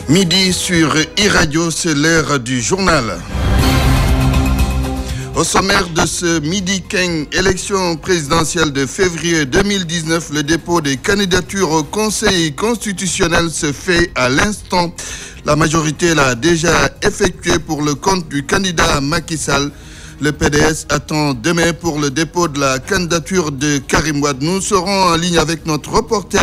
Midi sur e-Radio, c'est l'heure du journal. Au sommaire de ce midi 15, élection présidentielle de février 2019, le dépôt des candidatures au Conseil constitutionnel se fait à l'instant. La majorité l'a déjà effectué pour le compte du candidat Macky Sall. Le PDS attend demain pour le dépôt de la candidature de Karim Wade. Nous serons en ligne avec notre reporter.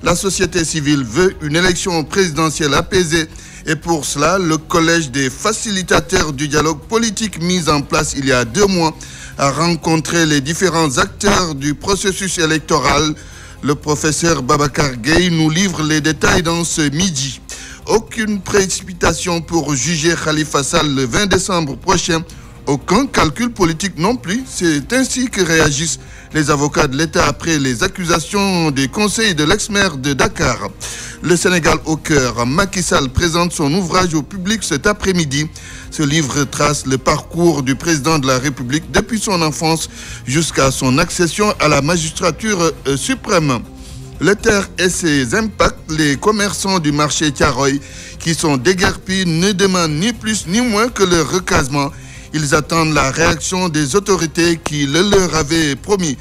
La société civile veut une élection présidentielle apaisée et pour cela, le collège des facilitateurs du dialogue politique mis en place il y a 2 mois a rencontré les différents acteurs du processus électoral. Le professeur Babacar Gueye nous livre les détails dans ce midi. Aucune précipitation pour juger Khalifa Sall le 20 décembre prochain. Aucun calcul politique non plus. C'est ainsi que réagissent les avocats de l'État après les accusations des conseils de l'ex-maire de Dakar. Le Sénégal au cœur. Macky Sall présente son ouvrage au public cet après-midi. Ce livre trace le parcours du président de la République depuis son enfance jusqu'à son accession à la magistrature suprême. Le terre et ses impacts, les commerçants du marché Thiaroye qui sont déguerpis ne demandent ni plus ni moins que le recasement. Ils attendent la réaction des autorités qui le leur avaient promis.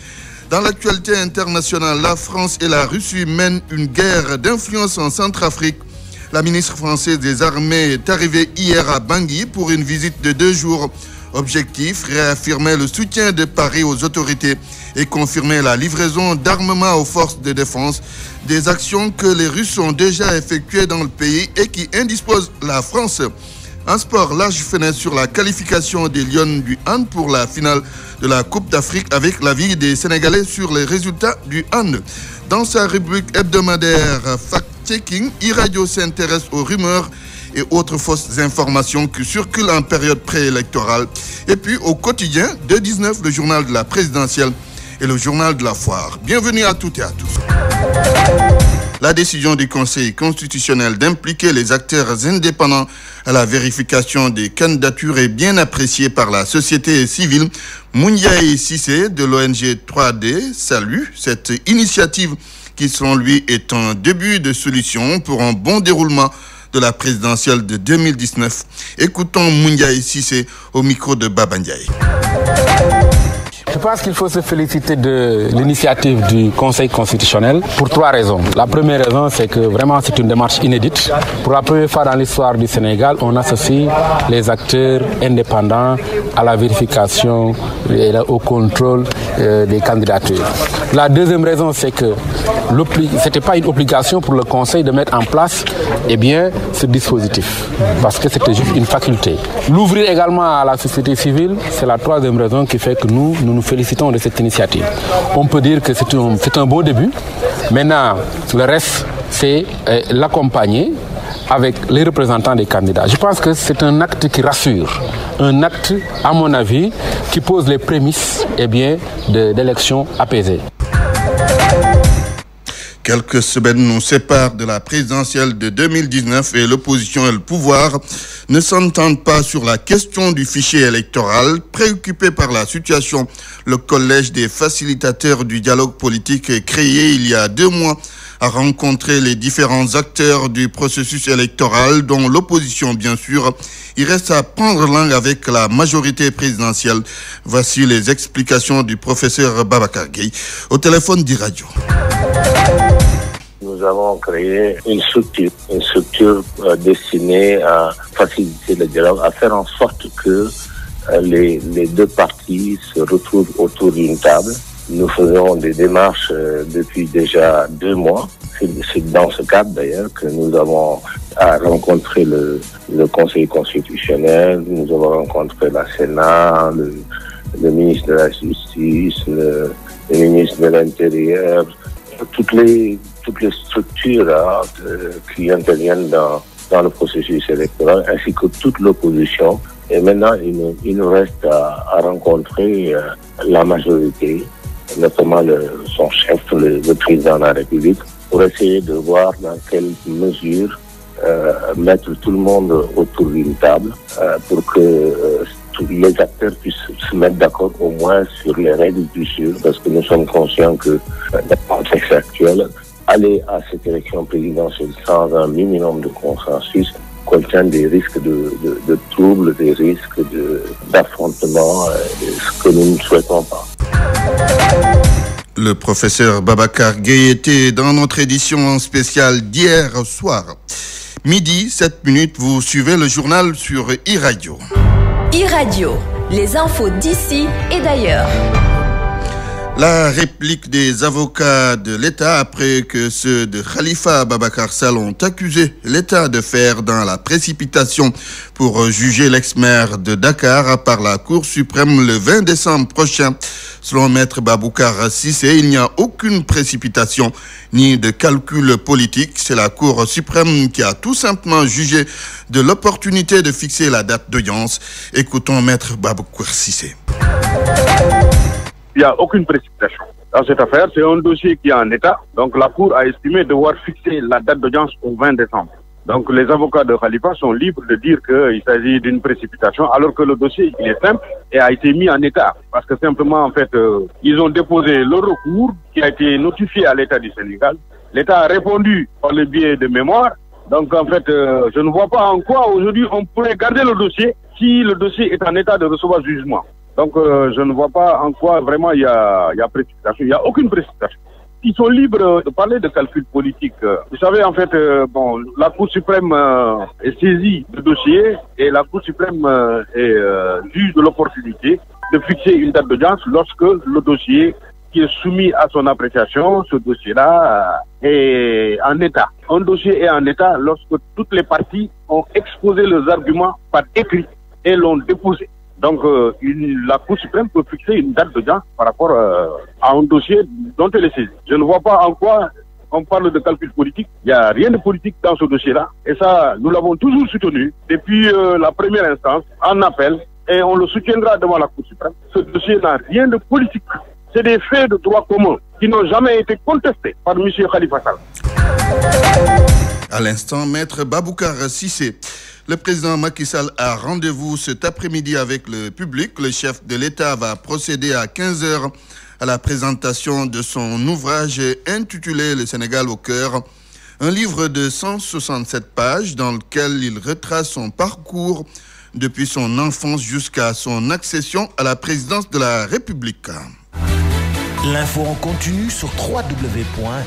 Dans l'actualité internationale, la France et la Russie mènent une guerre d'influence en Centrafrique. La ministre française des Armées est arrivée hier à Bangui pour une visite de 2 jours. Objectif, réaffirmer le soutien de Paris aux autorités et confirmer la livraison d'armements aux forces de défense. Des actions que les Russes ont déjà effectuées dans le pays et qui indisposent la France. En sport, large fenêtre sur la qualification des Lions du hand pour la finale de la Coupe d'Afrique avec l'avis des Sénégalais sur les résultats du hand. Dans sa rubrique hebdomadaire Fact-Checking, e-Radio s'intéresse aux rumeurs et autres fausses informations qui circulent en période préélectorale. Et puis au quotidien, de 19, le journal de la présidentielle et le journal de la foire. Bienvenue à toutes et à tous. La décision du Conseil constitutionnel d'impliquer les acteurs indépendants à la vérification des candidatures est bien appréciée par la société civile. Mouniaï Sissé de l'ONG 3D salue cette initiative qui, selon lui, est un début de solution pour un bon déroulement de la présidentielle de 2019. Écoutons Mouniaï Sissé au micro de Baba Ndiaye. Je pense qu'il faut se féliciter de l'initiative du Conseil constitutionnel pour 3 raisons. La première raison, c'est que vraiment c'est une démarche inédite. Pour la première fois dans l'histoire du Sénégal, on associe les acteurs indépendants à la vérification et au contrôle des candidatures. La deuxième raison, c'est que ce n'était pas une obligation pour le Conseil de mettre en place ce dispositif, parce que c'était juste une faculté. L'ouvrir également à la société civile, c'est la troisième raison qui fait que nous nous félicitons de cette initiative. On peut dire que c'est un beau début. Maintenant, le reste, c'est l'accompagner avec les représentants des candidats. Je pense que c'est un acte qui rassure, un acte, à mon avis, qui pose les prémices d'élections apaisées. Quelques semaines nous séparent de la présidentielle de 2019 et l'opposition et le pouvoir ne s'entendent pas sur la question du fichier électoral. Préoccupé par la situation, le collège des facilitateurs du dialogue politique créé il y a 2 mois a rencontré les différents acteurs du processus électoral, dont l'opposition bien sûr. Il reste à prendre langue avec la majorité présidentielle. Voici les explications du professeur Babacar Gueye au téléphone d'e-Radio. Nous avons créé une structure destinée à faciliter le dialogue, à faire en sorte que les 2 parties se retrouvent autour d'une table. Nous faisons des démarches depuis déjà 2 mois. C'est dans ce cadre d'ailleurs que nous avons rencontré le Conseil constitutionnel, nous avons rencontré la Sénat, le ministre de la Justice, le ministre de l'Intérieur, toutes les structures qui interviennent dans le processus électoral, ainsi que toute l'opposition. Et maintenant, il nous reste à rencontrer la majorité, notamment son chef, le président de la République, pour essayer de voir dans quelle mesure mettre tout le monde autour d'une table pour que tous les acteurs puissent se mettre d'accord au moins sur les règles du jeu, parce que nous sommes conscients que le contexte actuel aller à cette élection présidentielle sans un minimum de consensus contient des risques de troubles, des risques d'affrontements, ce que nous ne souhaitons pas. Le professeur Babacar Gueye était dans notre édition spéciale d'hier soir. Midi, 7 minutes, vous suivez le journal sur e-Radio. e-Radio, les infos d'ici et d'ailleurs. La réplique des avocats de l'État après que ceux de Khalifa Babacar Sall ont accusé l'État de faire dans la précipitation pour juger l'ex-maire de Dakar par la Cour suprême le 20 décembre prochain. Selon Maître Baboucar Cissé, il n'y a aucune précipitation ni de calcul politique. C'est la Cour suprême qui a tout simplement jugé de l'opportunité de fixer la date d'audience. Écoutons Maître Baboucar Cissé. Il n'y a aucune précipitation. Dans cette affaire, c'est un dossier qui est en état. Donc la Cour a estimé devoir fixer la date d'audience au 20 décembre. Donc les avocats de Khalifa sont libres de dire qu'il s'agit d'une précipitation alors que le dossier il est simple et a été mis en état. Parce que simplement, en fait, ils ont déposé le recours qui a été notifié à l'État du Sénégal. L'État a répondu par le biais de mémoire. Donc en fait, je ne vois pas en quoi aujourd'hui on pourrait garder le dossier si le dossier est en état de recevoir jugement. Donc je ne vois pas en quoi vraiment il y a précipitation. Il n'y a aucune précipitation. Ils sont libres de parler de calcul politique. Vous savez, en fait, la Cour suprême est saisie du dossier et la Cour suprême juge de l'opportunité de fixer une date d'audience lorsque le dossier qui est soumis à son appréciation, ce dossier-là est en état. Un dossier est en état lorsque toutes les parties ont exposé leurs arguments par écrit et l'ont déposé. Donc, la Cour suprême peut fixer une date d'audience par rapport à un dossier dont elle est saisie. Je ne vois pas en quoi on parle de calcul politique. Il n'y a rien de politique dans ce dossier-là. Et ça, nous l'avons toujours soutenu depuis la première instance, en appel, et on le soutiendra devant la Cour suprême. Ce dossier n'a rien de politique. C'est des faits de droit commun qui n'ont jamais été contestés par M. Khalifa Sall. À l'instant, Maître Baboucar Cissé. Le président Macky Sall a rendez-vous cet après-midi avec le public. Le chef de l'État va procéder à 15h à la présentation de son ouvrage intitulé « Le Sénégal au cœur », un livre de 167 pages dans lequel il retrace son parcours depuis son enfance jusqu'à son accession à la présidence de la République. L'info en continu sur www.imedia.sn.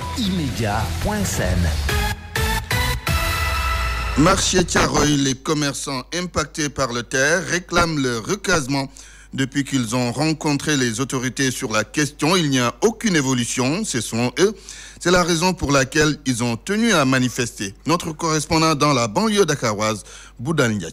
Marché Thiaroye, les commerçants impactés par le terre réclament le recasement. Depuis qu'ils ont rencontré les autorités sur la question, il n'y a aucune évolution, ce sont eux. C'est la raison pour laquelle ils ont tenu à manifester. Notre correspondant dans la banlieue dakaroise, Boudan Ndiaye.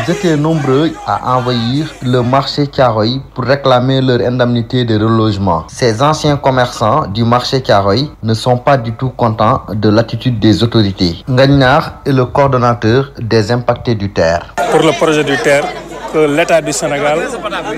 Ils étaient nombreux à envahir le marché Thiaroye pour réclamer leur indemnité de relogement. Ces anciens commerçants du marché Thiaroye ne sont pas du tout contents de l'attitude des autorités. Ngagnar est le coordonnateur des impactés du terre. Pour le projet du terre que l'État du Sénégal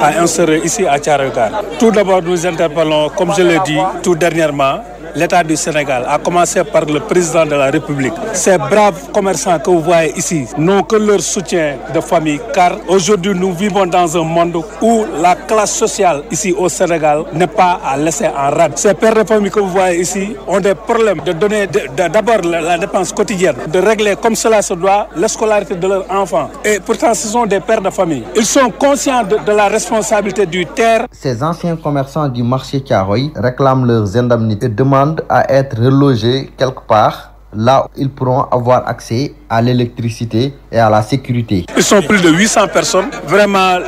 a inséré ici à Thiaroye-Gare. Tout d'abord, nous interpellons, comme je l'ai dit tout dernièrement, l'État du Sénégal, a commencé par le président de la République. Ces braves commerçants que vous voyez ici n'ont que leur soutien de famille, car aujourd'hui nous vivons dans un monde où la classe sociale ici au Sénégal n'est pas à laisser en rade. Ces pères de famille que vous voyez ici ont des problèmes de donner d'abord la dépense quotidienne, de régler comme cela se doit la scolarité de leurs enfants. Et pourtant ce sont des pères de famille. Ils sont conscients de la responsabilité du terre. Ces anciens commerçants du marché Thiaroye réclament leurs indemnités et demandent à être relogés quelque part là où ils pourront avoir accès à l'électricité et à la sécurité. Ils sont plus de 800 personnes. Vraiment,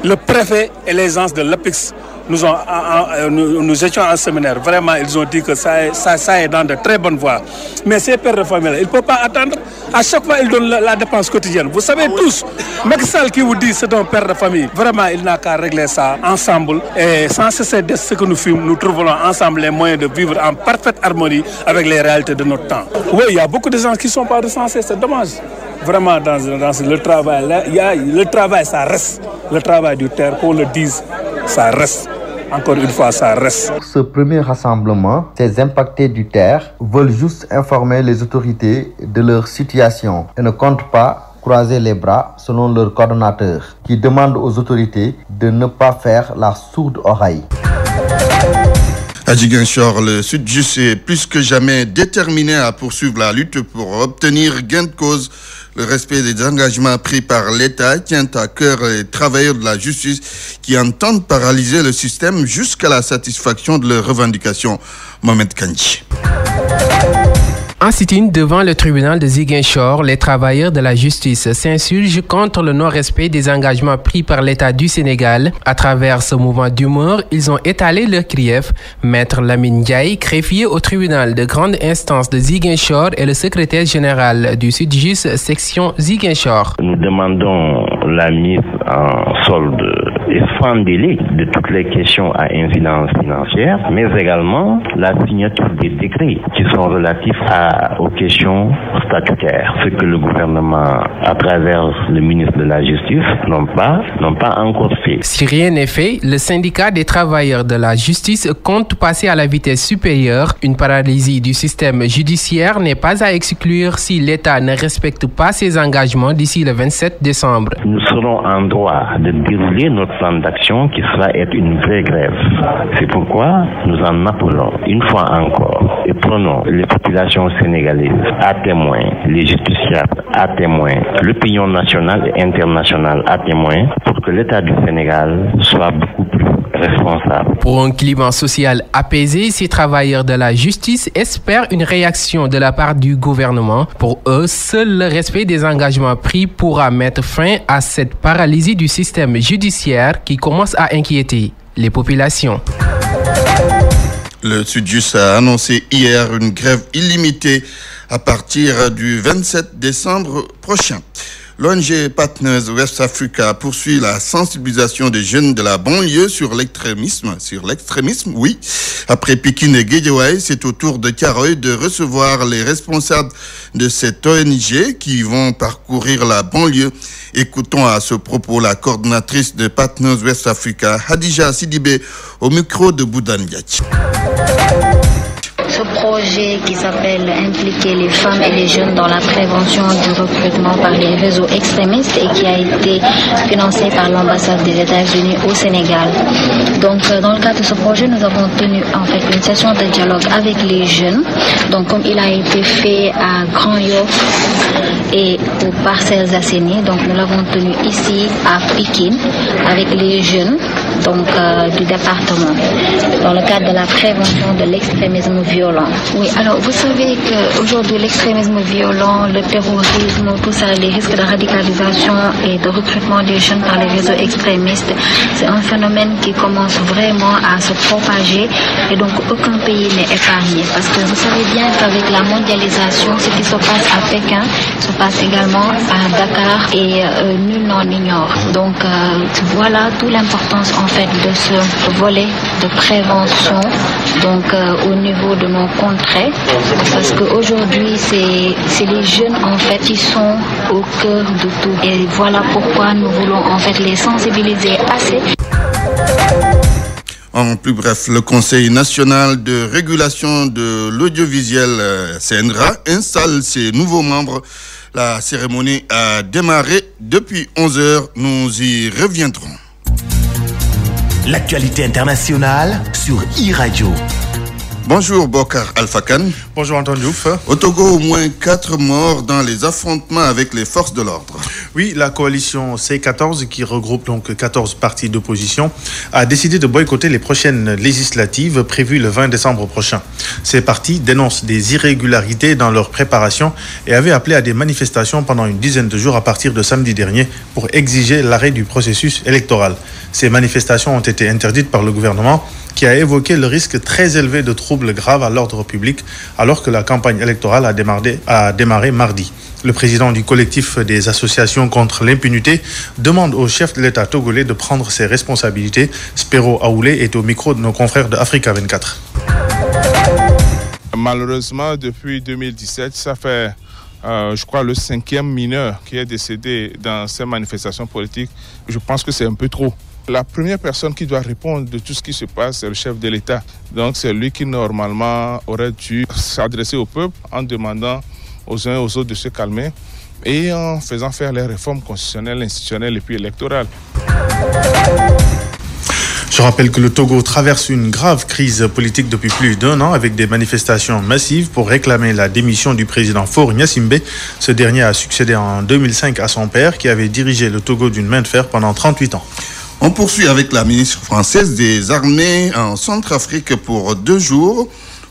le préfet et les gens de l'APIX nous étions en séminaire. Vraiment, ils ont dit que ça est dans de très bonnes voies. Mais ces pères de famille, ils ne peuvent pas attendre. À chaque fois, ils donnent la dépense quotidienne. Vous savez tous, Macky Sall qui vous dit c'est un père de famille. Vraiment, il n'a qu'à régler ça ensemble. Et sans cesser de ce que nous filmons, nous trouverons ensemble les moyens de vivre en parfaite harmonie avec les réalités de notre temps. Oui, il y a beaucoup de gens qui ne sont pas recensés, c'est dommage. Vraiment, dans le travail, là, le travail, ça reste. Le travail du terre, qu'on le dise, ça reste. Encore une fois, ça reste. Pour ce premier rassemblement, ces impactés du terre veulent juste informer les autorités de leur situation et ne comptent pas croiser les bras selon leur coordonnateur, qui demande aux autorités de ne pas faire la sourde oreille. À Ziguinchor, le Sud-Just est plus que jamais déterminé à poursuivre la lutte pour obtenir gain de cause. Le respect des engagements pris par l'État tient à cœur les travailleurs de la justice qui entendent paralyser le système jusqu'à la satisfaction de leurs revendications. Mohamed Kanji. En sit-in devant le tribunal de Ziguinchor, les travailleurs de la justice s'insurgent contre le non-respect des engagements pris par l'État du Sénégal. À travers ce mouvement d'humeur, ils ont étalé leur grief. Maître Lamine Ndiaye, greffier au tribunal de grande instance de Ziguinchor, et le secrétaire général du Sud-Just section Ziguinchor. Nous demandons la mise en solde et sans délai de toutes les questions à incidence financière, mais également la signature des décrets qui sont relatifs aux questions statutaires, ce que le gouvernement, à travers le ministre de la Justice, n'ont pas encore fait. Si rien n'est fait, le syndicat des travailleurs de la justice compte passer à la vitesse supérieure. Une paralysie du système judiciaire n'est pas à exclure si l'État ne respecte pas ses engagements d'ici le 27 décembre. Nous serons en droit de dérouler notre plan d'action qui sera être une vraie grève. C'est pourquoi nous en appelons une fois encore et prenons les populations sénégalaises à témoin, les justiciables à témoin, l'opinion nationale et internationale à témoin pour que l'État du Sénégal soit beaucoup plus responsable. Pour un climat social apaisé, ces travailleurs de la justice espèrent une réaction de la part du gouvernement. Pour eux, seul le respect des engagements pris pourra mettre fin à cette paralysie du système judiciaire qui commence à inquiéter les populations. Le Sud-Just a annoncé hier une grève illimitée à partir du 27 décembre prochain. L'ONG Partners West Africa poursuit la sensibilisation des jeunes de la banlieue sur l'extrémisme, oui. Après Pikine et Guédiawaye, c'est au tour de Thiaroye de recevoir les responsables de cette ONG qui vont parcourir la banlieue. Écoutons à ce propos la coordinatrice de Partners West Africa, Hadija Sidibé, au micro de Boudan Diachi. Ce projet qui s'appelle Impliquer les femmes et les jeunes dans la prévention du recrutement par les réseaux extrémistes et qui a été financé par l'ambassade des États-Unis au Sénégal. Donc dans le cadre de ce projet, nous avons tenu en fait une session de dialogue avec les jeunes. Donc comme il a été fait à Grand Yoff et aux Parcelles Assainies, donc nous l'avons tenu ici à Pikine avec les jeunes donc du département dans le cadre de la prévention de l'extrémisme violent. Oui, alors vous savez qu'aujourd'hui l'extrémisme violent, le terrorisme, tout ça, les risques de radicalisation et de recrutement des jeunes par les réseaux extrémistes, c'est un phénomène qui commence vraiment à se propager et donc aucun pays n'est épargné parce que vous savez bien qu'avec la mondialisation, ce qui se passe à Pékin se passe également à Dakar et nul n'en ignore. Donc voilà toute l'importance en fait de ce volet de prévention donc au niveau de nos contrées parce qu'aujourd'hui c'est les jeunes en fait qui sont au cœur de tout et voilà pourquoi nous voulons en fait les sensibiliser assez. En plus bref, le Conseil national de régulation de l'audiovisuel CNRA installe ses nouveaux membres. La cérémonie a démarré depuis 11h. Nous y reviendrons. L'actualité internationale sur e-Radio. Bonjour Bokar Alfakan. Bonjour Antoine Diouf. Au Togo, au moins 4 morts dans les affrontements avec les forces de l'ordre. Oui, la coalition C14, qui regroupe donc 14 partis d'opposition, a décidé de boycotter les prochaines législatives prévues le 20 décembre prochain. Ces partis dénoncent des irrégularités dans leur préparation et avaient appelé à des manifestations pendant une dizaine de jours à partir de samedi dernier pour exiger l'arrêt du processus électoral. Ces manifestations ont été interdites par le gouvernement qui a évoqué le risque très élevé de troubles graves à l'ordre public alors que la campagne électorale a démarré mardi. Le président du collectif des associations contre l'impunité demande au chef de l'État togolais de prendre ses responsabilités. Spero Aoulé est au micro de nos confrères de Africa 24. Malheureusement, depuis 2017, ça fait, je crois, le 5e mineur qui est décédé dans ces manifestations politiques. Je pense que c'est un peu trop. La première personne qui doit répondre de tout ce qui se passe, c'est le chef de l'État. Donc c'est lui qui normalement aurait dû s'adresser au peuple en demandant aux uns et aux autres de se calmer et en faisant faire les réformes constitutionnelles, institutionnelles et puis électorales. Je rappelle que le Togo traverse une grave crise politique depuis plus d'1 an avec des manifestations massives pour réclamer la démission du président Faure Gnassingbé. Ce dernier a succédé en 2005 à son père qui avait dirigé le Togo d'une main de fer pendant 38 ans. On poursuit avec la ministre française des Armées en Centrafrique pour 2 jours.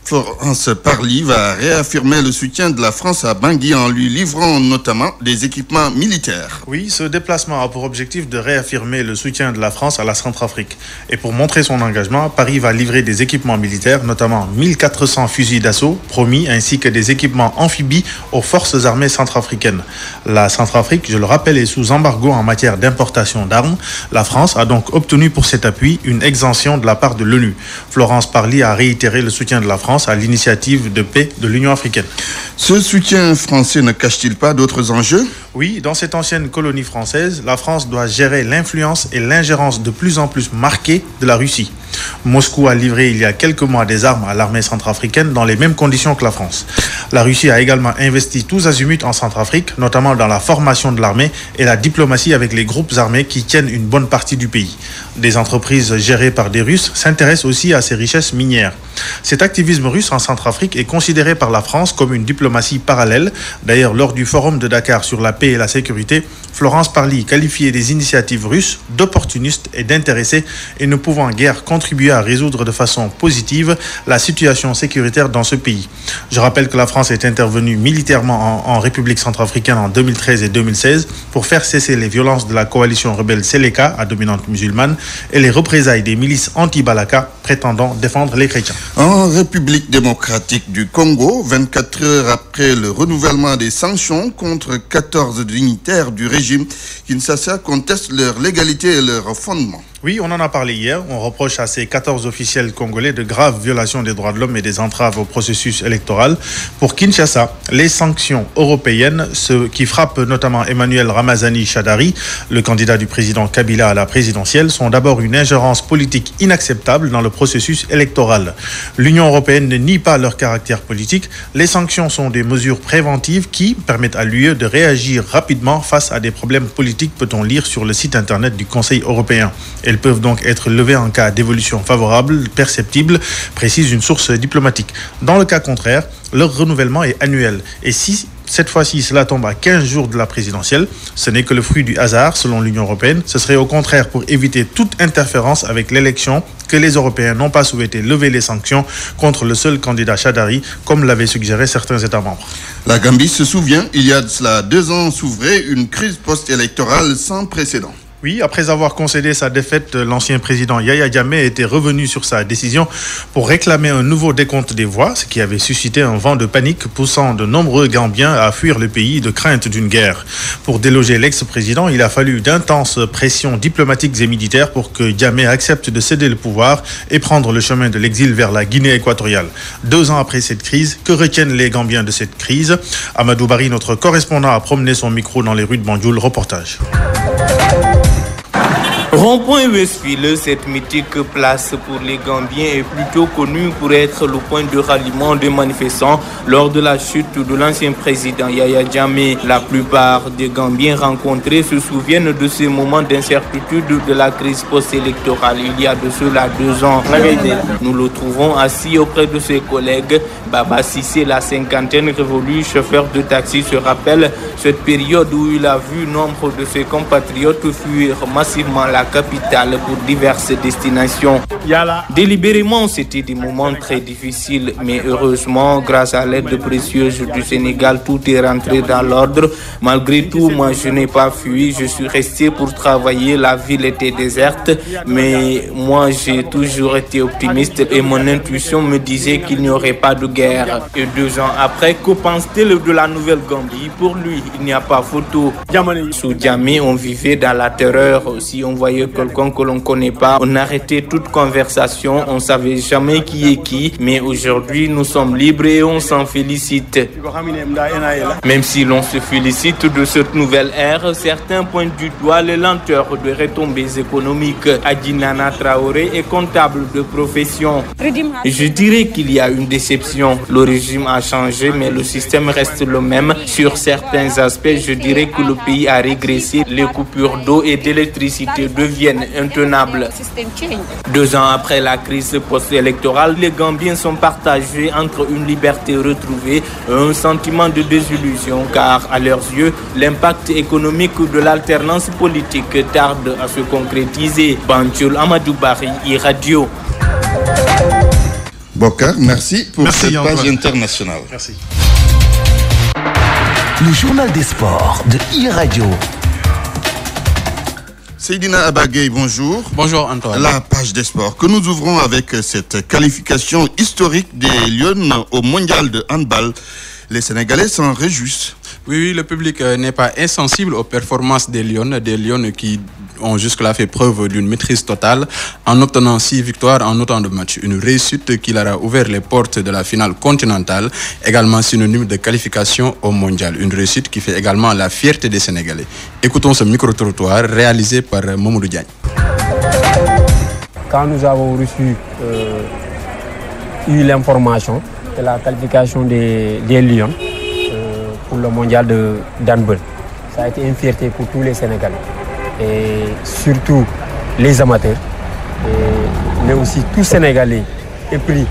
Florence Parly va réaffirmer le soutien de la France à Bangui en lui livrant notamment des équipements militaires. Oui, ce déplacement a pour objectif de réaffirmer le soutien de la France à la Centrafrique. Et pour montrer son engagement, Paris va livrer des équipements militaires, notamment 1400 fusils d'assaut promis, ainsi que des équipements amphibies aux forces armées centrafricaines. La Centrafrique, je le rappelle, est sous embargo en matière d'importation d'armes. La France a donc obtenu pour cet appui une exemption de la part de l'ONU. Florence Parly a réitéré le soutien de la France à l'initiative de paix de l'Union africaine. Ce soutien français ne cache-t-il pas d'autres enjeux ? Oui, dans cette ancienne colonie française, la France doit gérer l'influence et l'ingérence de plus en plus marquée de la Russie. Moscou a livré il y a quelques mois des armes à l'armée centrafricaine dans les mêmes conditions que la France. La Russie a également investi tous azimuts en Centrafrique, notamment dans la formation de l'armée et la diplomatie avec les groupes armés qui tiennent une bonne partie du pays. Des entreprises gérées par des Russes s'intéressent aussi à ces richesses minières. Cet activisme russe en Centrafrique est considéré par la France comme une diplomatie parallèle. D'ailleurs, lors du forum de Dakar sur la paix et la sécurité, Florence Parly qualifiait les initiatives russes d'opportunistes et d'intéressés et ne pouvant guère contribuer à résoudre de façon positive la situation sécuritaire dans ce pays. Je rappelle que la France est intervenue militairement en République centrafricaine en 2013 et 2016 pour faire cesser les violences de la coalition rebelle Seleka à dominante musulmane et les représailles des milices anti-Balaka prétendant défendre les chrétiens. En République démocratique du Congo, 24 heures après le renouvellement des sanctions contre 14 dignitaires du régime, Kinshasa conteste leur légalité et leur fondement. Oui, on en a parlé hier. On reproche à ces 14 officiels congolais de graves violations des droits de l'homme et des entraves au processus électoral. Pour Kinshasa, les sanctions européennes, ce qui frappe notamment Emmanuel Ramazani Shadari, le candidat du président Kabila à la présidentielle, sont d'abord une ingérence politique inacceptable dans le processus électoral. L'Union européenne ne nie pas leur caractère politique. Les sanctions sont des mesures préventives qui permettent à l'UE de réagir rapidement face à des problèmes politiques, peut-on lire sur le site internet du Conseil européen. Elles peuvent donc être levées en cas d'évolution favorable, perceptible, précise une source diplomatique. Dans le cas contraire, leur renouvellement est annuel. Et si cette fois-ci cela tombe à 15 jours de la présidentielle, ce n'est que le fruit du hasard selon l'Union européenne. Ce serait au contraire pour éviter toute interférence avec l'élection que les Européens n'ont pas souhaité lever les sanctions contre le seul candidat Shadari, comme l'avaient suggéré certains États membres. La Gambie se souvient, il y a de cela 2 ans s'ouvrait une crise post-électorale sans précédent. Oui, après avoir concédé sa défaite, l'ancien président Yaya Jammeh était revenu sur sa décision pour réclamer un nouveau décompte des voix, ce qui avait suscité un vent de panique poussant de nombreux Gambiens à fuir le pays de crainte d'une guerre. Pour déloger l'ex-président, il a fallu d'intenses pressions diplomatiques et militaires pour que Jammeh accepte de céder le pouvoir et prendre le chemin de l'exil vers la Guinée équatoriale. 2 ans après cette crise, que retiennent les Gambiens de cette crise ? Amadou Bari, notre correspondant, a promené son micro dans les rues de Banjul. Reportage. Rond-point Westfield, cette mythique place pour les Gambiens est plutôt connue pour être le point de ralliement des manifestants lors de la chute de l'ancien président Yaya Jammeh. La plupart des Gambiens rencontrés se souviennent de ces moments d'incertitude de la crise post-électorale il y a de cela 2 ans. Nous le trouvons assis auprès de ses collègues. Baba Sissé, la cinquantaine révolue, chauffeur de taxi, se rappelle cette période où il a vu nombre de ses compatriotes fuir massivement la capitale pour diverses destinations. Délibérément, c'était des moments très difficiles, mais heureusement, grâce à l'aide précieuse du Sénégal, tout est rentré dans l'ordre. Malgré tout, moi, je n'ai pas fui, je suis resté pour travailler. La ville était déserte, mais moi, j'ai toujours été optimiste et mon intuition me disait qu'il n'y aurait pas de guerre. Et 2 ans après, que pense-t-il de la Nouvelle-Gambie? Pour lui, il n'y a pas photo. Sous Jammeh, on vivait dans la terreur. Si on voit voyait quelqu'un que l'on ne connaît pas, on arrêtait toute conversation, on ne savait jamais qui est qui, mais aujourd'hui nous sommes libres et on s'en félicite. Même si l'on se félicite de cette nouvelle ère, certains pointent du doigt les lenteurs de retombées économiques. Adinana Traoré est comptable de profession. Je dirais qu'il y a une déception. Le régime a changé, mais le système reste le même. Sur certains aspects, je dirais que le pays a régressé. Les coupures d'eau et d'électricité deviennent intenables. 2 ans après la crise post-électorale, les Gambiens sont partagés entre une liberté retrouvée et un sentiment de désillusion, car à leurs yeux, l'impact économique de l'alternance politique tarde à se concrétiser. Banjul Amadou Bari, iRadio. Bokar, merci pour cette page internationale. Merci. Le journal des sports de iRadio. Seydina Abagay, bonjour. Bonjour Antoine. La page des sports que nous ouvrons avec cette qualification historique des Lions au mondial de handball. Les Sénégalais s'en réjouissent. Oui, le public n'est pas insensible aux performances des Lions qui ont jusque-là fait preuve d'une maîtrise totale en obtenant 6 victoires en autant de matchs. Une réussite qui leur a ouvert les portes de la finale continentale, également synonyme de qualification au mondial. Une réussite qui fait également la fierté des Sénégalais. Écoutons ce micro-trottoir réalisé par Mamoudou Diagne. Quand nous avons eu l'information de la qualification des Lions pour le mondial d'handball, ça a été une fierté pour tous les Sénégalais. Et surtout les amateurs, mais aussi tout Sénégalais épris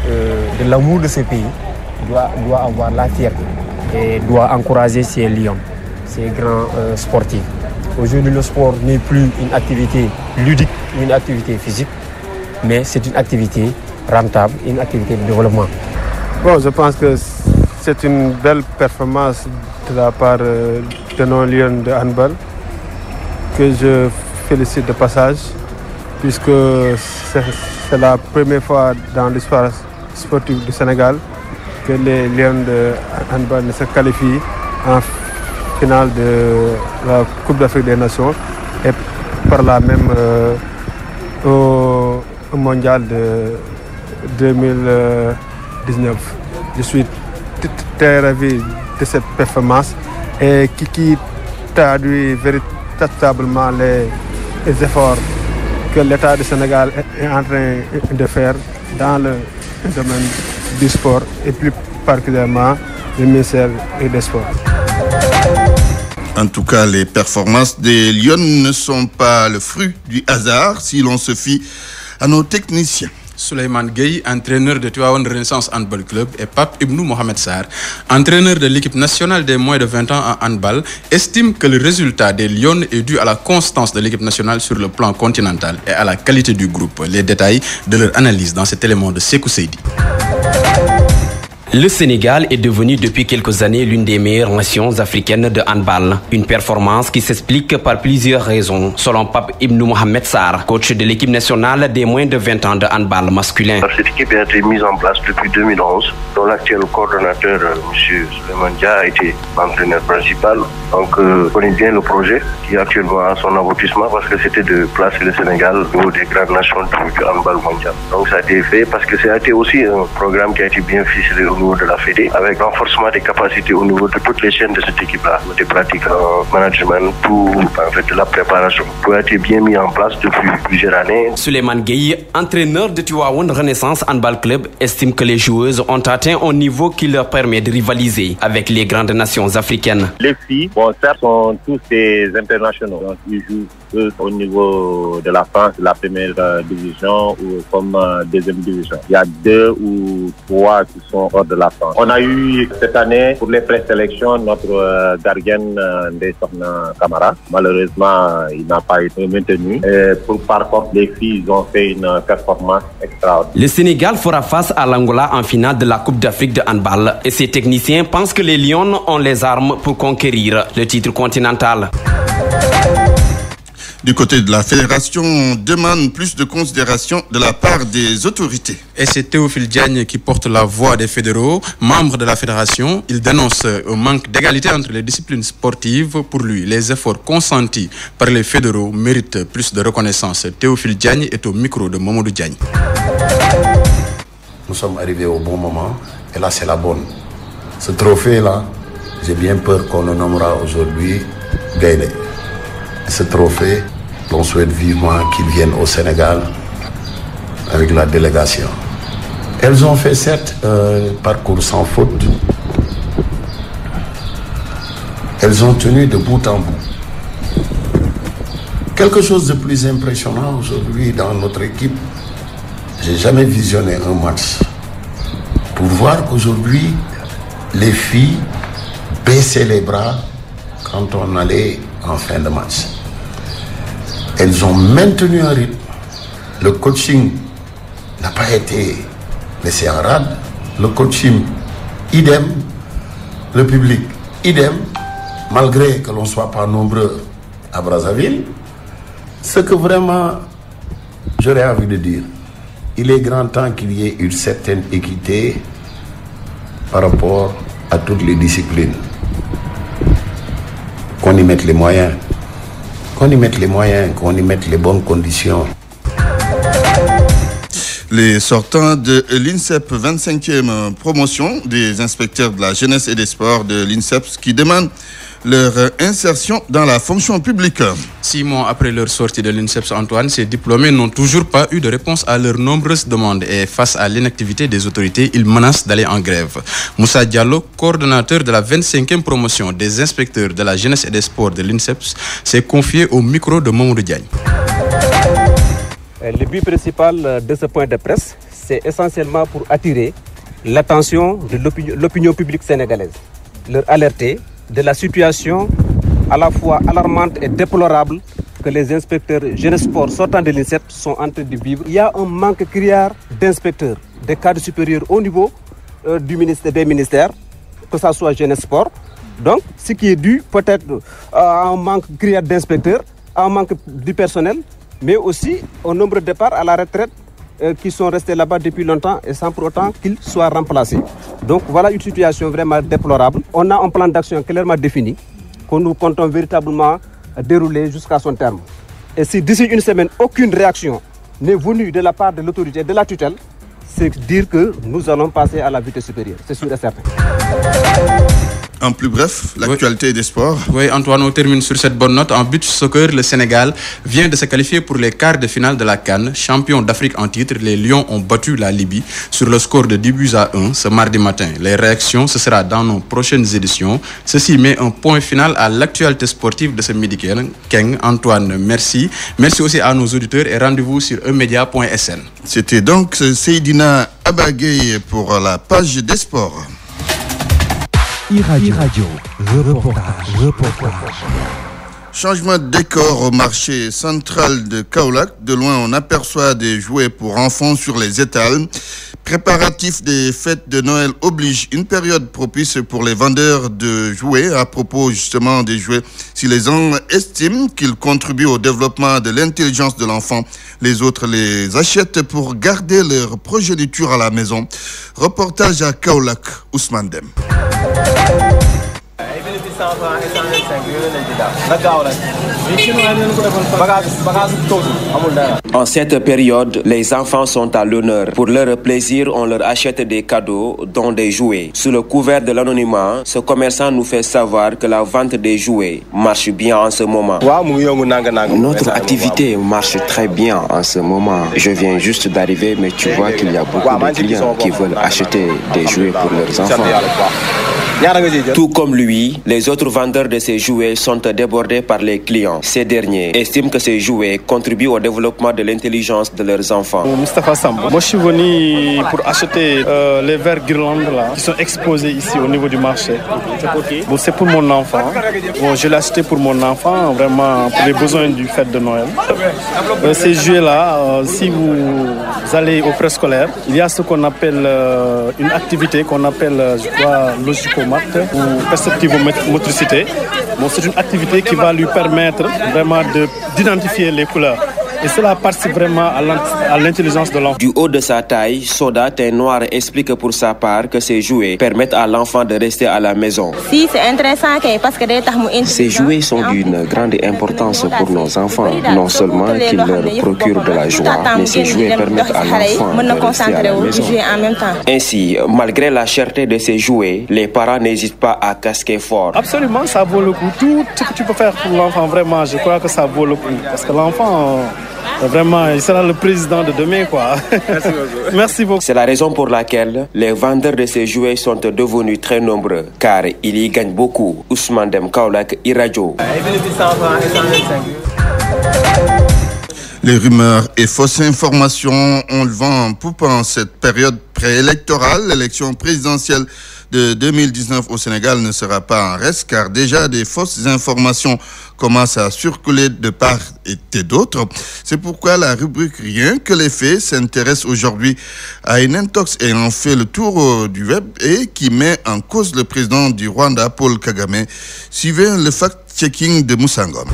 de l'amour de ce pays doit avoir la fierté et doit encourager ces lions, ces grands sportifs. Aujourd'hui, le sport n'est plus une activité ludique, une activité physique, mais c'est une activité rentable, une activité de développement. Bon, je pense que c'est une belle performance de la part de nos lions de handball, que je félicite de passage, puisque c'est la première fois dans l'histoire sportive du Sénégal que les Lions de handball se qualifient en finale de la Coupe d'Afrique des Nations et par là même au mondial de 2019. Je suis très ravi de cette performance et qui traduit véritablement les efforts que l'État du Sénégal est en train de faire dans le domaine du sport et plus particulièrement le ministère des Sports. En tout cas, les performances des Lions ne sont pas le fruit du hasard si l'on se fie à nos techniciens. Souleymane Gueye, entraîneur de Tivaouane Renaissance Handball Club, et Pape Ibnou Mohamed Sarr, entraîneur de l'équipe nationale des moins de 20 ans en handball, estiment que le résultat des Lions est dû à la constance de l'équipe nationale sur le plan continental et à la qualité du groupe. Les détails de leur analyse dans cet élément de Sékou Seydi. Le Sénégal est devenu depuis quelques années l'une des meilleures nations africaines de handball. Une performance qui s'explique par plusieurs raisons, selon Pape Ibnou Mohamed Sarr, coach de l'équipe nationale des moins de 20 ans de handball masculin. Cette équipe a été mise en place depuis 2011, dont l'actuel coordonnateur, M. Souleymane Dia, a été l'entraîneur principal. Donc, on connaît bien le projet qui est actuellement à son aboutissement parce que c'était de placer le Sénégal au niveau des grandes nations du handball mondial. Donc, ça a été fait parce que ça a été aussi un programme qui a été bien ficelé au niveau de la Fédé, avec renforcement des capacités au niveau de toutes les chaînes de cette équipe-là, des pratiques en management, tout, en fait, de la préparation. Tout a été bien mis en place depuis plusieurs années. Souleymane Gueye, entraîneur de Tivaouane Renaissance Handball Club, estime que les joueuses ont atteint un niveau qui leur permet de rivaliser avec les grandes nations africaines. Les filles, certes, sont tous des internationaux. Donc, ils jouent au niveau de la France, la première division ou comme deuxième division. Il y a 2 ou 3 qui sont hors de la France. On a eu cette année pour les présélections notre gardienne Ndesokna Kamara. Malheureusement, il n'a pas été maintenu. Et par contre, les filles ont fait une performance extraordinaire. Le Sénégal fera face à l'Angola en finale de la Coupe d'Afrique de handball et ses techniciens pensent que les Lions ont les armes pour conquérir le titre continental. Du côté de la fédération, on demande plus de considération de la part des autorités. Et c'est Théophile Diagne qui porte la voix des fédéraux, membre de la fédération. Il dénonce un manque d'égalité entre les disciplines sportives. Pour lui, les efforts consentis par les fédéraux méritent plus de reconnaissance. Théophile Diagne est au micro de Mamadou Diagne. Nous sommes arrivés au bon moment et là c'est la bonne. Ce trophée-là, j'ai bien peur qu'on le nommera aujourd'hui Gaïdé. Ce trophée, on souhaite vivement qu'il vienne au Sénégal avec la délégation. Elles ont fait certes un parcours sans faute. Elles ont tenu de bout en bout. Quelque chose de plus impressionnant aujourd'hui dans notre équipe, j'ai jamais visionné un match pour voir qu'aujourd'hui, les filles baissaient les bras quand on allait en fin de match. Elles ont maintenu un rythme. Le coaching n'a pas été laissé en rade. Le coaching, idem. Le public, idem. Malgré que l'on ne soit pas nombreux à Brazzaville, ce que vraiment j'aurais envie de dire, il est grand temps qu'il y ait une certaine équité par rapport à toutes les disciplines. Qu'on y mette les moyens, qu'on y mette les bonnes conditions. Les sortants de l'INSEP 25e promotion des inspecteurs de la jeunesse et des sports de l'INSEP qui demandent leur insertion dans la fonction publique. 6 mois après leur sortie de l'INSEP, Antoine, ces diplômés n'ont toujours pas eu de réponse à leurs nombreuses demandes et face à l'inactivité des autorités, ils menacent d'aller en grève. Moussa Diallo, coordonnateur de la 25e promotion des inspecteurs de la jeunesse et des sports de l'INSEP, s'est confié au micro de Mamadou Diagne. Le but principal de ce point de presse, c'est essentiellement pour attirer l'attention de l'opinion publique sénégalaise, leur alerter de la situation à la fois alarmante et déplorable que les inspecteurs jeunesse sport sortant de l'INSEP sont en train de vivre. Il y a un manque criard d'inspecteurs, des cadres supérieurs au niveau des ministères, que ce soit jeunesse sport. Donc, ce qui est dû peut-être à un manque criard d'inspecteurs, à un manque du personnel, mais aussi au nombre de départs à la retraite qui sont restés là-bas depuis longtemps et sans pour autant qu'ils soient remplacés. Donc voilà une situation vraiment déplorable. On a un plan d'action clairement défini que nous comptons véritablement dérouler jusqu'à son terme. Et si d'ici une semaine, aucune réaction n'est venue de la part de l'autorité de la tutelle, c'est dire que nous allons passer à la vitesse supérieure. C'est sûr et certain. En plus bref, l'actualité des sports. Oui, Antoine, on termine sur cette bonne note. En beach soccer, le Sénégal vient de se qualifier pour les quarts de finale de la CAN. Champion d'Afrique en titre, les Lions ont battu la Libye sur le score de 10-1 ce mardi matin. Les réactions, ce sera dans nos prochaines éditions. Ceci met un point final à l'actualité sportive de ce midi. Keng, Antoine, merci. Merci aussi à nos auditeurs et rendez-vous sur emedia.sn. C'était donc Seydina Abagay pour la page des sports. E-Radio, reportage. Changement de décor au marché central de Kaolack. De loin, on aperçoit des jouets pour enfants sur les étals. Préparatifs des fêtes de Noël obligent une période propice pour les vendeurs de jouets. À propos justement des jouets, si les gens estiment qu'ils contribuent au développement de l'intelligence de l'enfant, les autres les achètent pour garder leur progéniture à la maison. Reportage à Kaolack, Ousmane Dem. En cette période, les enfants sont à l'honneur. Pour leur plaisir, on leur achète des cadeaux, dont des jouets. Sous le couvert de l'anonymat, ce commerçant nous fait savoir que la vente des jouets marche bien en ce moment. Notre activité marche très bien en ce moment. Je viens juste d'arriver, mais tu vois qu'il y a beaucoup de clients qui veulent acheter des jouets pour leurs enfants. Tout comme lui, les autres vendeurs de ces jouets sont débordés par les clients. Ces derniers estiment que ces jouets contribuent au développement de l'intelligence de leurs enfants. Moustapha Sambo. Moi, je suis venu pour acheter les verres guirlandes là, qui sont exposés ici au niveau du marché. Bon, c'est pour mon enfant. Bon, je l'ai acheté pour mon enfant, vraiment pour les besoins du fête de Noël. Ces jouets-là, si vous allez au préscolaire, il y a ce qu'on appelle une activité qu'on appelle, je crois, logico. maths ou perceptivo-motricité. Bon, c'est une activité qui va lui permettre vraiment d'identifier les couleurs. Et cela participe vraiment à l'intelligence de l'enfant. Du haut de sa taille, Soda, teint noir, explique pour sa part que ces jouets permettent à l'enfant de rester à la maison. Si, c'est intéressant parce que ces jouets sont d'une grande importance pour nos enfants. Non seulement qu'ils leur procurent de la joie, mais ces jouets permettent à l'enfant de rester à la maison. Ainsi, malgré la cherté de ces jouets, les parents n'hésitent pas à casquer fort. Absolument, ça vaut le coup. Tout ce que tu peux faire pour l'enfant, vraiment, je crois que ça vaut le coup. Parce que l'enfant... Vraiment, il sera le président de demain, quoi. Merci beaucoup. Merci beaucoup. C'est la raison pour laquelle les vendeurs de ces jouets sont devenus très nombreux, car ils y gagnent beaucoup. Ousmane Dem Kaolack, iRadio. Les rumeurs et fausses informations ont le vent en poupe en cette période préélectorale. L'élection présidentielle de 2019 au Sénégal ne sera pas en reste, car déjà des fausses informations commencent à circuler de part et d'autre. C'est pourquoi la rubrique Rien que les faits s'intéresse aujourd'hui à une intox ayant fait le tour du web et qui met en cause le président du Rwanda, Paul Kagame. Suivez le fact-checking de Moussa Ngom.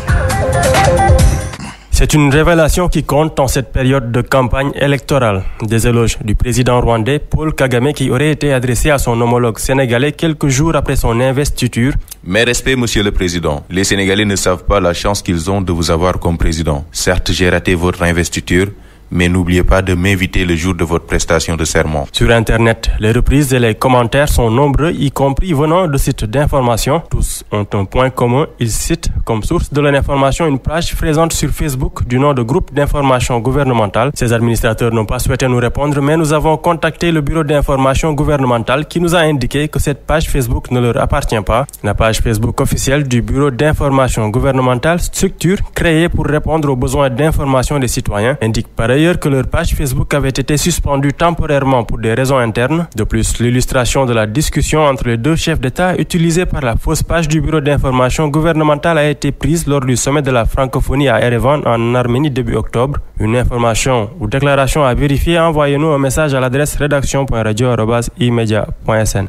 C'est une révélation qui compte dans cette période de campagne électorale. Des éloges du président rwandais Paul Kagame qui aurait été adressés à son homologue sénégalais quelques jours après son investiture. Mes respects, monsieur le président. Les Sénégalais ne savent pas la chance qu'ils ont de vous avoir comme président. Certes, j'ai raté votre investiture, mais n'oubliez pas de m'inviter le jour de votre prestation de serment. Sur Internet, les reprises et les commentaires sont nombreux, y compris venant de sites d'information. Tous ont un point commun. Ils citent comme source de l'information une page présente sur Facebook du nom de groupe d'information gouvernementale. Ces administrateurs n'ont pas souhaité nous répondre, mais nous avons contacté le bureau d'information gouvernementale qui nous a indiqué que cette page Facebook ne leur appartient pas. La page Facebook officielle du bureau d'information gouvernementale, structure créée pour répondre aux besoins d'information des citoyens, indique par ailleurs que leur page Facebook avait été suspendue temporairement pour des raisons internes. De plus, l'illustration de la discussion entre les deux chefs d'État utilisée par la fausse page du bureau d'information gouvernementale a été prise lors du sommet de la francophonie à Erevan en Arménie début octobre. Une information ou déclaration à vérifier, envoyez-nous un message à l'adresse rédaction.radio@imedia.sn.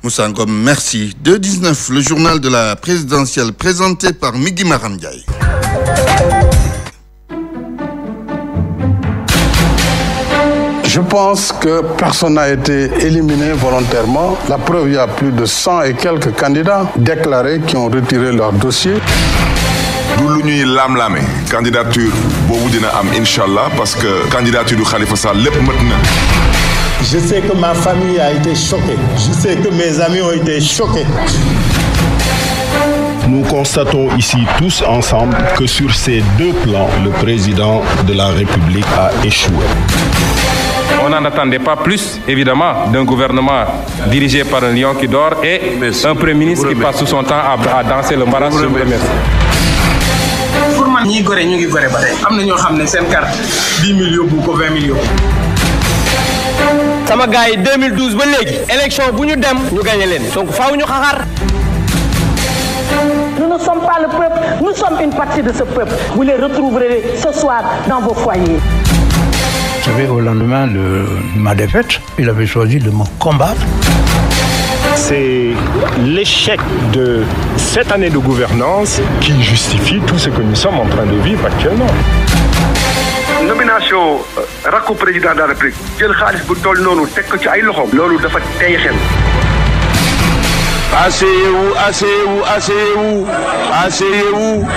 Moussa Ngom, merci. 2-19, le journal de la présidentielle présenté par Migui Maram Ndiaye. Je pense que personne n'a été éliminé volontairement. La preuve, il y a plus de 100 et quelques candidats déclarés qui ont retiré leur dossier. du lu ñuy lam-lame candidature boobu dina am inshallah parce que candidature du Khalifa Sall lépp mët na. Je sais que ma famille a été choquée. Je sais que mes amis ont été choqués. Nous constatons ici tous ensemble que sur ces deux plans, le président de la République a échoué. On n'en attendait pas plus, évidemment, d'un gouvernement dirigé par un lion qui dort et un Premier ministre qui passe tout son temps à danser le marasme. Je vous remercie. Pour moi, ñi goré ñu ngi goré ba tay amna ñoo xamné sen carte 10 millions bu ko 20 millions. Sama gaay 2012 ba légui élection bu ñu dem ñu gagné len. Donc faaw ñu xaxar. Nous ne sommes pas le peuple, nous sommes une partie de ce peuple. Vous les retrouverez ce soir dans vos foyers. Vous savez, au lendemain de ma défaite, il avait choisi de me combattre. C'est l'échec de cette année de gouvernance qui justifie tout ce que nous sommes en train de vivre actuellement. Nomination rakku président de la République jël xaalis bu toll noonu teg ko ci ay loxoom loolu dafa tey xel. Asseyez-vous, asseyez-vous, asseyez-vous, asseyez-vous.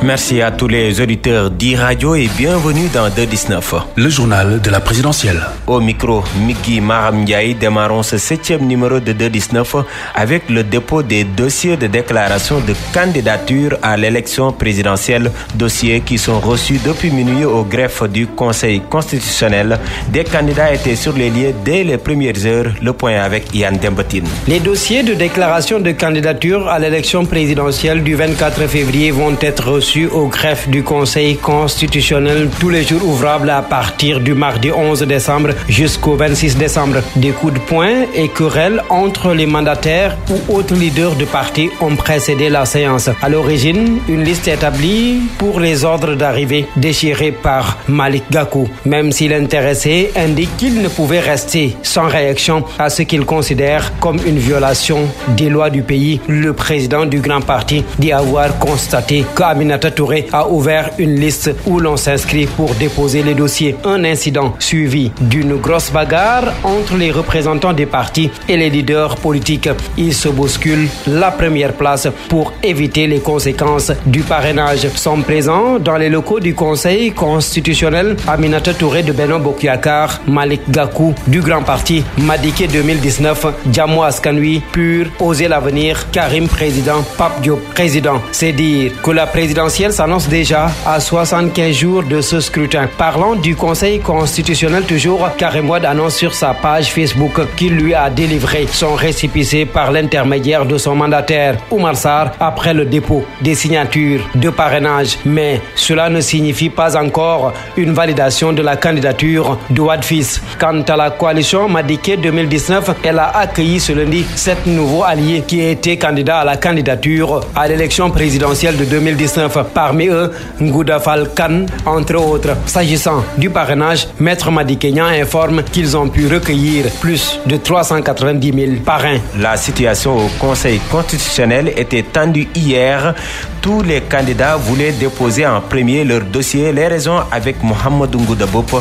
Merci à tous les auditeurs d'e-radio et bienvenue dans 2-19. Le journal de la présidentielle. Au micro, Migui Maram Ndiaye, démarrons ce 7e numéro de 2-19 avec le dépôt des dossiers de déclaration de candidature à l'élection présidentielle, dossiers qui sont reçus depuis minuit au greffe du Conseil constitutionnel. Des candidats étaient sur les lieux dès les premières heures. Le point avec Yann Dembatine. Les dossiers de déclaration de candidature à l'élection présidentielle du 24 février vont être reçus reçu au greffe du Conseil constitutionnel tous les jours ouvrables à partir du mardi 11 décembre jusqu'au 26 décembre. Des coups de poing et querelles entre les mandataires ou autres leaders de parti ont précédé la séance. À l'origine, une liste établie pour les ordres d'arrivée déchirée par Malick Gakou. Même si l'intéressé indique qu'il ne pouvait rester sans réaction à ce qu'il considère comme une violation des lois du pays, le président du grand parti dit avoir constaté qu'Aminata Touré a ouvert une liste où l'on s'inscrit pour déposer les dossiers. Un incident suivi d'une grosse bagarre entre les représentants des partis et les leaders politiques. Ils se bousculent la première place pour éviter les conséquences du parrainage. Sont présents dans les locaux du Conseil constitutionnel Aminata Touré de Benno Bokk Yakaar, Malick Gakou du grand parti, Madické 2019, Djamou Askan Wi, PUR, Oser l'avenir, Karim président, Pape Diop président. C'est dire que la présidentielle s'annonce déjà à 75 jours de ce scrutin. Parlant du Conseil constitutionnel toujours, Karim Wade annonce sur sa page Facebook qu'il lui a délivré son récépissé par l'intermédiaire de son mandataire, Oumar Sarr, après le dépôt des signatures de parrainage. Mais cela ne signifie pas encore une validation de la candidature de Wade fils. Quant à la coalition Madické 2019, elle a accueilli ce lundi 7 nouveaux alliés qui étaient candidats à la candidature à l'élection présidentielle de 2019. Parmi eux, Ngouda Fall Kane, entre autres. S'agissant du parrainage, Maître Madickégnan informe qu'ils ont pu recueillir plus de 390 000 parrains. La situation au Conseil constitutionnel était tendue hier. Tous les candidats voulaient déposer en premier leur dossier. Les raisons avec Mohamed Ngouda Bop,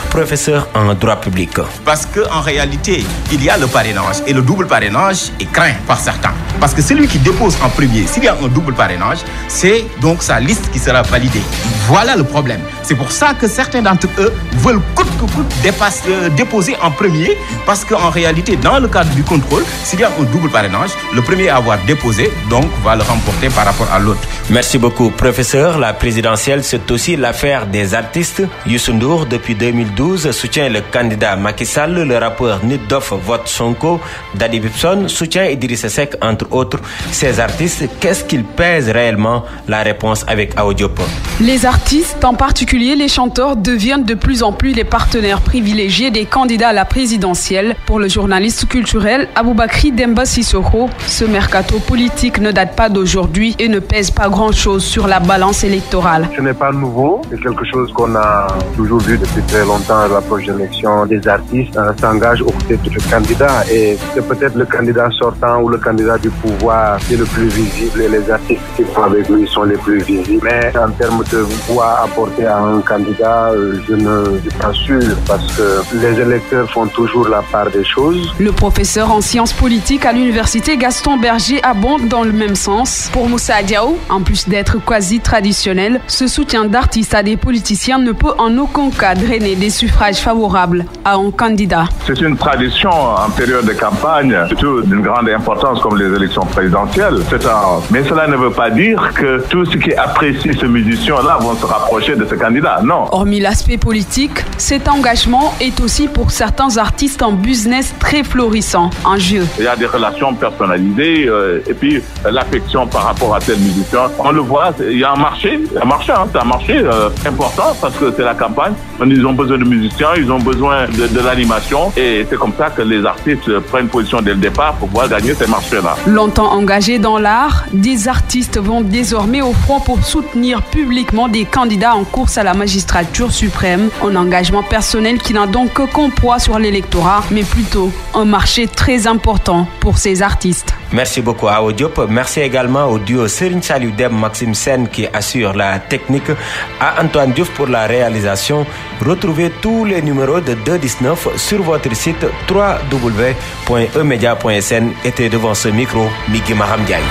professeur en droit public. Parce qu'en réalité, il y a le parrainage et le double parrainage est craint par certains. Parce que celui qui dépose en premier, s'il y a un double parrainage, c'est donc sa liste qui sera validée. Voilà le problème. C'est pour ça que certains d'entre eux veulent coûte que coûte déposer en premier, parce qu'en réalité, dans le cadre du contrôle, s'il y a un double parrainage, le premier à avoir déposé, donc, va le remporter par rapport à l'autre. Merci beaucoup, professeur. La présidentielle, c'est aussi l'affaire des artistes. Youssou N'Dour, depuis 2012, soutient le candidat Macky Sall. Le rappeur Nit Doff vote Sonko. Daddy Bibson soutient Idrissa Seck, entre autres. Ces artistes, qu'est-ce qu'ils pèsent réellement? La réponse avec Awa Diop. Les artistes, en particulier les chanteurs, deviennent de plus en plus les partenaires privilégiés des candidats à la présidentielle. Pour le journaliste culturel Aboubakry Demba Sissoko, ce mercato politique ne date pas d'aujourd'hui et ne pèse pas grand-chose sur la balance électorale. Ce n'est pas nouveau, c'est quelque chose qu'on a toujours vu depuis très longtemps à l'approche de l'élection. Des artistes s'engagent aux côtés de ce candidat et c'est peut-être le candidat sortant ou le candidat du pouvoir qui est le plus visible et les artistes qui vont avec lui sont les plus visibles. Mais en termes de voix apportée à un candidat, je ne suis pas sûr parce que les électeurs font toujours la part des choses. Le professeur en sciences politiques à l'université Gaston Berger abonde dans le même sens. Pour Moussa Diaw, en plus d'être quasi traditionnel, ce soutien d'artistes à des politiciens ne peut en aucun cas drainer des suffrages favorables à un candidat. C'est une tradition en période de campagne, surtout d'une grande importance comme les élections présidentielles. Mais cela ne veut pas dire que tous ceux qui apprécient ce musicien-là vont se rapprocher de ce candidat, non. Hormis l'aspect politique, cet engagement est aussi pour certains artistes un business très florissant en jeu. Il y a des relations personnalisées et puis l'affection par rapport à tel musicien. On le voit, il y a un marché, c'est un marché important parce que c'est la campagne. Ils ont besoin de musiciens, ils ont besoin de l'animation et c'est comme ça que les artistes prennent position dès le départ pour pouvoir gagner ces marchés-là. Longtemps engagés dans l'art, des artistes vont désormais au front pour soutenir publiquement des candidats en course à la magistrature suprême. Un engagement personnel qui n'a donc qu'un poids sur l'électorat, mais plutôt un marché très important pour ces artistes. Merci beaucoup à Awa Diop. Merci également au duo Serigne Saliou Dème, Maxime Sen qui assure la technique, à Antoine Diouf pour la réalisation. Retrouvez tous les numéros de 219 sur votre site www.emedia.sn. Était devant ce micro, Migui Maram Ndiaye.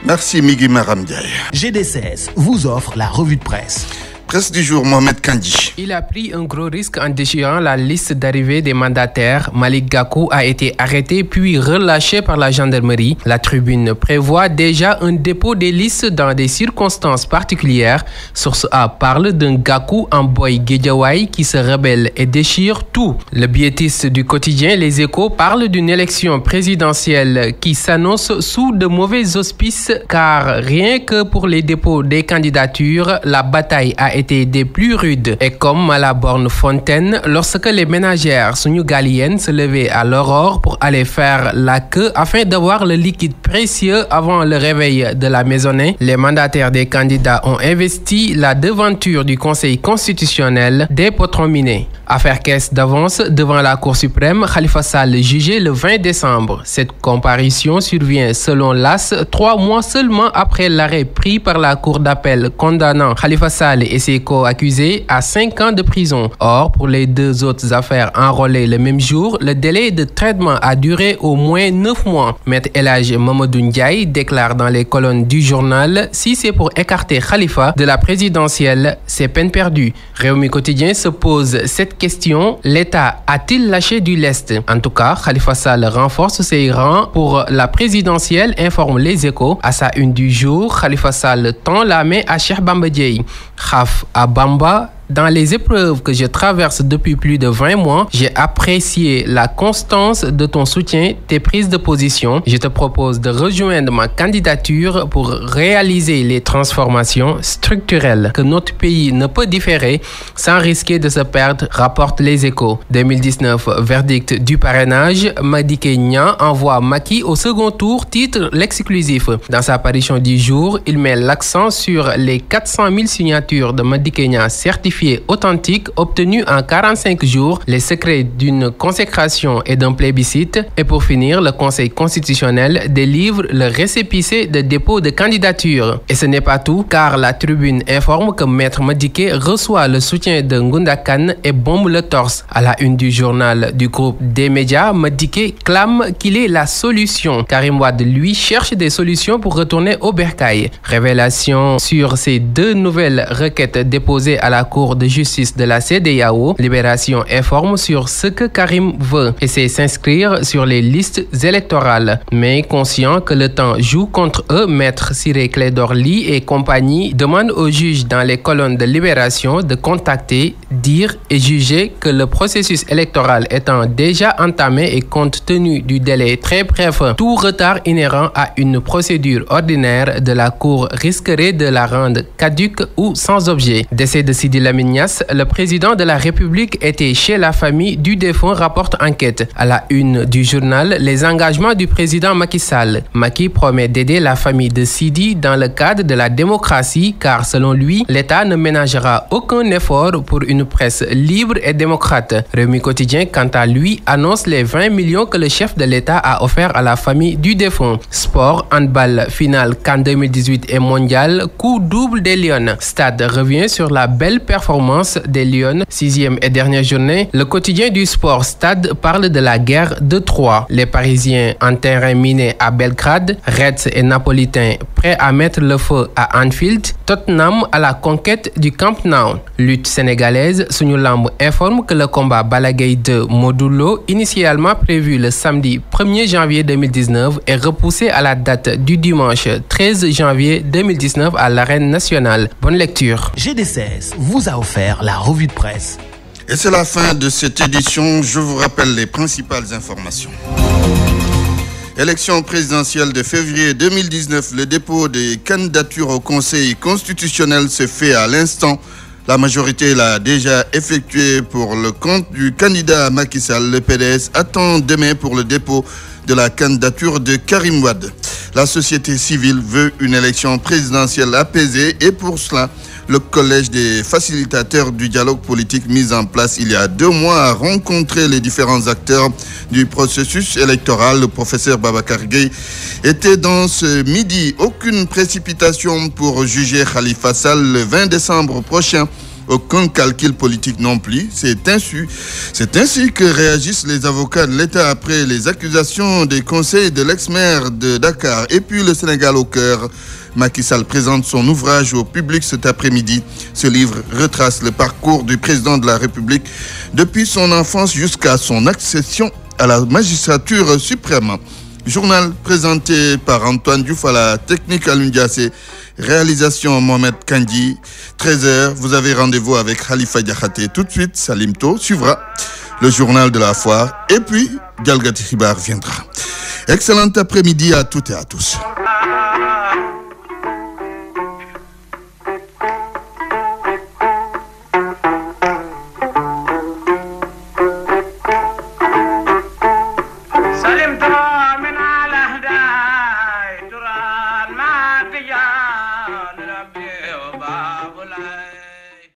Merci Migui Maram Ndiaye. GD16 vous offre la revue de presse. Presse du jour, Mohamed Kandji. Il a pris un gros risque en déchirant la liste d'arrivée des mandataires. Malik Gakou a été arrêté puis relâché par la gendarmerie. La tribune prévoit déjà un dépôt des listes dans des circonstances particulières. Source A parle d'un Gakou en boy Guédiawaye qui se rebelle et déchire tout. Le biétiste du quotidien Les Échos parle d'une élection présidentielle qui s'annonce sous de mauvais auspices car rien que pour les dépôts des candidatures, la bataille a été des plus rudes. Et comme à la borne Fontaine, lorsque les ménagères sunugaliennes se levaient à l'aurore pour aller faire la queue afin d'avoir le liquide précieux avant le réveil de la maisonnée, les mandataires des candidats ont investi la devanture du Conseil constitutionnel des potrons minés. Affaire caisse d'avance devant la Cour suprême, Khalifa Sall jugé le 20 décembre. Cette comparution survient selon l'AS 3 mois seulement après l'arrêt pris par la Cour d'appel condamnant Khalifa Sall et ses co-accusés à 5 ans de prison. Or, pour les deux autres affaires enrôlées le même jour, le délai de traitement a duré au moins 9 mois. Maître El Hadji Mamadou Ndiaye déclare dans les colonnes du journal « Si c'est pour écarter Khalifa de la présidentielle, c'est peine perdue ». Rewmi Quotidien se pose cette question, l'État a-t-il lâché du lest? En tout cas, Khalifa Sall renforce ses rangs pour la présidentielle, informe Les Échos. À sa une du jour, Khalifa Sall tend la main à Cheikh Bamba Dièye. Khaf à Bamba. Dans les épreuves que je traverse depuis plus de 20 mois, j'ai apprécié la constance de ton soutien, tes prises de position. Je te propose de rejoindre ma candidature pour réaliser les transformations structurelles que notre pays ne peut différer sans risquer de se perdre, rapporte Les Échos. 2019, verdict du parrainage, Madické Niang envoie Macky au second tour, titre l'exclusif. Dans sa parution du jour, il met l'accent sur les 400 000 signatures de Madické Niang certifiées authentique obtenu en 45 jours, les secrets d'une consécration et d'un plébiscite. Et pour finir, le Conseil constitutionnel délivre le récépissé de dépôt de candidature. Et ce n'est pas tout, car la tribune informe que Maître Madické reçoit le soutien de Ngunda Kane et bombe le torse. À la une du journal du groupe des médias, Madické clame qu'il est la solution. Karim Wade, lui, cherche des solutions pour retourner au bercail. Révélation sur ces deux nouvelles requêtes déposées à la Cour de justice de la CEDEAO. Libération informe sur ce que Karim veut et c'est s'inscrire sur les listes électorales. Mais conscient que le temps joue contre eux, Maître Ciré Clédor Ly et compagnie demandent au juge dans les colonnes de Libération de contacter, dire et juger que le processus électoral étant déjà entamé et compte tenu du délai très bref, tout retard inhérent à une procédure ordinaire de la Cour risquerait de la rendre caduque ou sans objet. Décès de Sidi Lamine Niasse, le président de la République était chez la famille du défunt, rapporte Enquête. À la une du journal, les engagements du président Macky Sall. Macky promet d'aider la famille de Sidi dans le cadre de la démocratie car selon lui, l'État ne ménagera aucun effort pour une presse libre et démocrate. Rewmi Quotidien, quant à lui, annonce les 20 millions que le chef de l'État a offert à la famille du défunt. Sport, handball, finale CAN 2018 et mondial, coup double des Lions. Stade revient sur la belle performance des Lions, 6e et dernière journée. Le quotidien du sport Stade parle de la guerre de Troie. Les Parisiens en terrain miné à Belgrade, Reds et Napolitains prêts à mettre le feu à Anfield, Tottenham à la conquête du Camp Nou. Lutte sénégalaise, Sunu Lamb informe que le combat Balla Gaye 2 Modou Lo, initialement prévu le samedi 1er janvier 2019, est repoussé à la date du dimanche 13 janvier 2019 à l'Arène nationale. Bonne lecture. GD16 vous a offert la revue de presse. Et c'est la fin de cette édition. Je vous rappelle les principales informations. Élection présidentielle de février 2019. Le dépôt des candidatures au Conseil constitutionnel se fait à l'instant. La majorité l'a déjà effectué pour le compte du candidat Macky Sall. Le PDS attend demain pour le dépôt de la candidature de Karim Wade. La société civile veut une élection présidentielle apaisée et pour cela, le collège des facilitateurs du dialogue politique mis en place il y a 2 mois a rencontré les différents acteurs du processus électoral. Le professeur Babacar Gueye était dans ce midi. Aucune précipitation pour juger Khalifa Sall le 20 décembre prochain aucun calcul politique non plus. C'est ainsi que réagissent les avocats de l'État après les accusations des conseils de l'ex-maire de Dakar. Et puis le Sénégal au cœur. Macky Sall présente son ouvrage au public cet après-midi. Ce livre retrace le parcours du président de la République depuis son enfance jusqu'à son accession à la magistrature suprême. Journal présenté par Antoine Diouf à la technique Alundiassé, réalisation Mohamed Kandji. 13h, vous avez rendez-vous avec Khalifa Diakhaté. Tout de suite, Salimto suivra le journal de la foire et puis Dialgati Khibar viendra. Excellent après-midi à toutes et à tous. Bye.